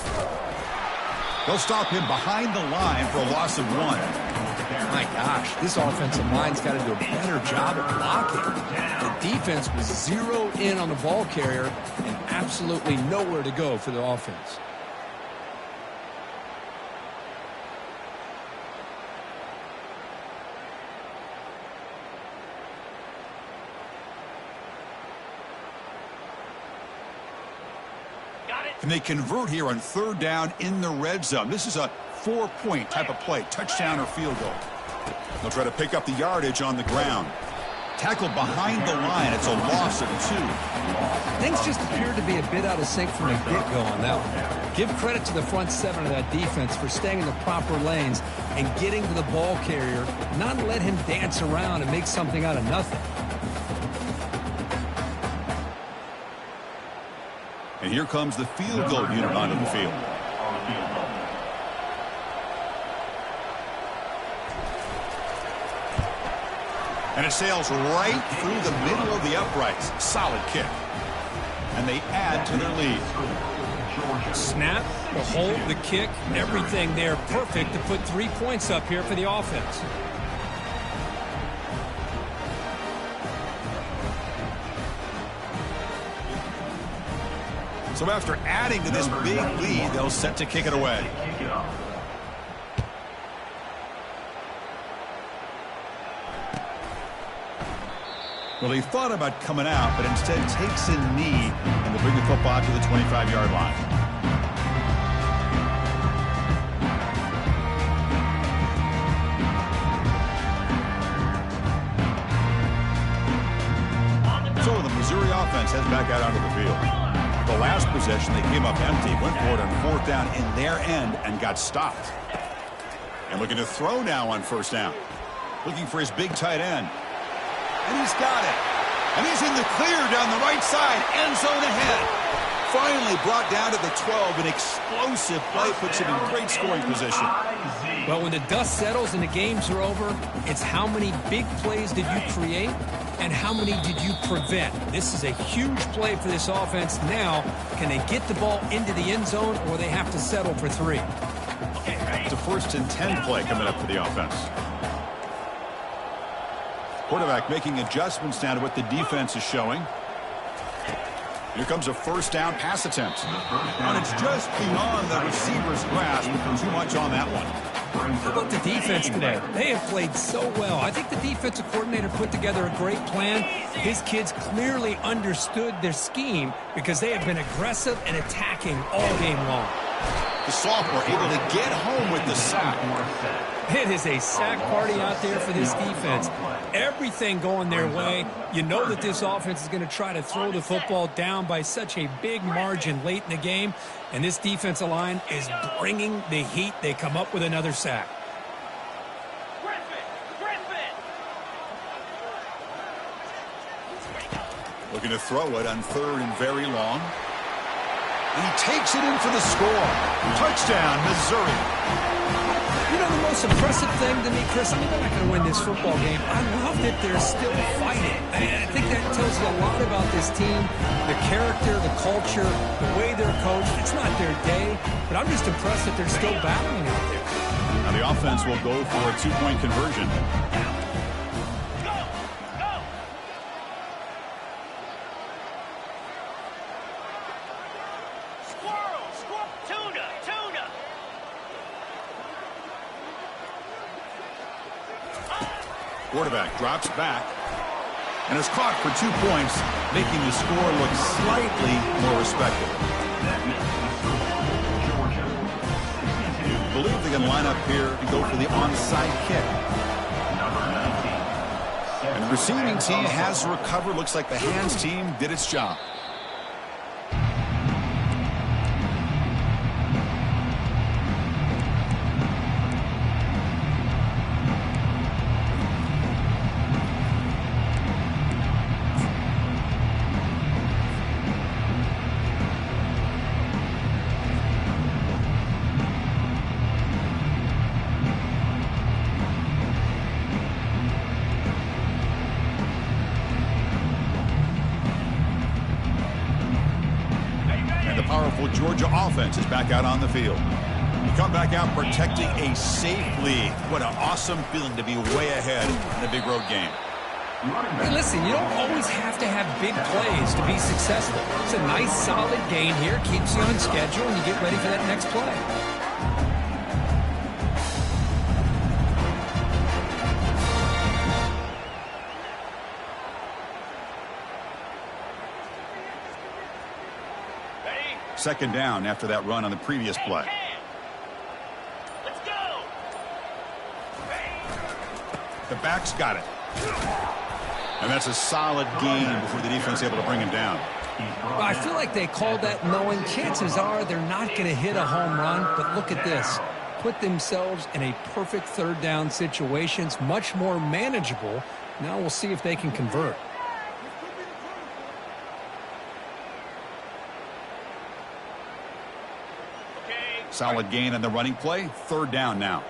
They'll stop him behind the line for a loss of 1. My gosh, this offensive line's got to do a better job of blocking. The defense was zeroed in on the ball carrier and absolutely nowhere to go for the offense. And they convert here on 3rd down in the red zone. This is a 4-point type of play, touchdown or field goal. They'll try to pick up the yardage on the ground. Tackle behind the line. It's a loss of 2. Things just appeared to be a bit out of sync from the get-go on that one. Give credit to the front 7 of that defense for staying in the proper lanes and getting to the ball carrier, not let him dance around and make something out of nothing. And here comes the field goal unit onto the field. And it sails right through the middle of the uprights. Solid kick. And they add to their lead. Snap, the hold, the kick, everything there perfect to put 3 points up here for the offense. So after adding to this big lead, they'll set to kick it away. Well, he thought about coming out, but instead takes a knee, and they'll bring the football to the 25-yard line. So the Missouri offense heads back out onto the field. The last possession, they came up empty, went for it on 4th down in their end and got stopped. And looking to throw now on 1st down. Looking for his big tight end. And he's got it. And he's in the clear down the right side. End zone ahead. Finally brought down to the 12. An explosive play puts him in great scoring position. Well, when the dust settles and the games are over, it's how many big plays did you create and how many did you prevent. This is a huge play for this offense. Now, can they get the ball into the end zone or they have to settle for 3? It's a 1st and 10 play coming up for the offense. Quarterback making adjustments now to what the defense is showing. Here comes a 1st down pass attempt. And it's just beyond the receiver's grasp. Too much on that one. How about the defense today? They have played so well. I think the defensive coordinator put together a great plan. His kids clearly understood their scheme because they have been aggressive and attacking all game long. The sophomore able to get home with the sack. It is a sack party out there for this defense. Everything going their way. You know that this offense is going to try to throw the football down by such a big margin late in the game. And this defensive line is bringing the heat. They come up with another sack. Looking to throw it on 3rd and very long. And he takes it in for the score. Touchdown, Missouri. You know, the most impressive thing to me, Chris, I mean, they're not going to win this football game. I love that they're still fighting. I think that tells you a lot about this team, the character, the culture, the way they're coached. It's not their day, but I'm just impressed that they're still battling out there. Now the offense will go for a 2-point conversion. Quarterback drops back and is caught for 2 points, making the score look slightly more respectable. I believe they can line up here and go for the onside kick. And the receiving team has recovered. Looks like the hands team did its job. Powerful Georgia offense is back out on the field. You come back out protecting a safe lead. What an awesome feeling to be way ahead in a big road game. Hey, listen, you don't always have to have big plays to be successful. It's a nice, solid gain here. Keeps you on schedule, and you get ready for that next play. Second down after that run on the previous play. Let's go. The back's got it. And that's a solid gain before the defense able to bring him down. Well, I feel like they called that knowing chances are they're not going to hit a home run, but look at this. Put themselves in a perfect third down situation. It's much more manageable. Now we'll see if they can convert. Solid gain on the running play. Third down now.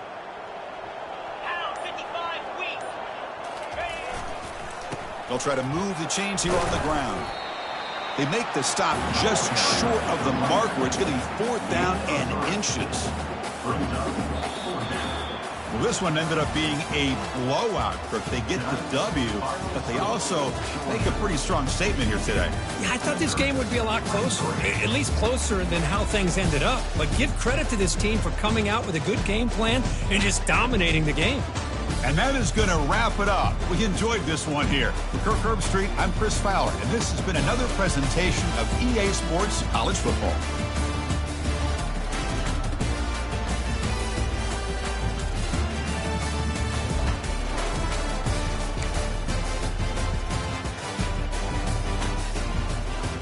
They'll try to move the chains here on the ground. They make the stop just short of the mark where it's going to be 4th down and inches. Well, this one ended up being a blowout, Crook. They get the W, but they also make a pretty strong statement here today. Yeah, I thought this game would be a lot closer, at least closer than how things ended up. But give credit to this team for coming out with a good game plan and just dominating the game. And that is going to wrap it up. We enjoyed this one here. For Kirk Herbstreit, I'm Chris Fowler, and this has been another presentation of EA Sports College Football.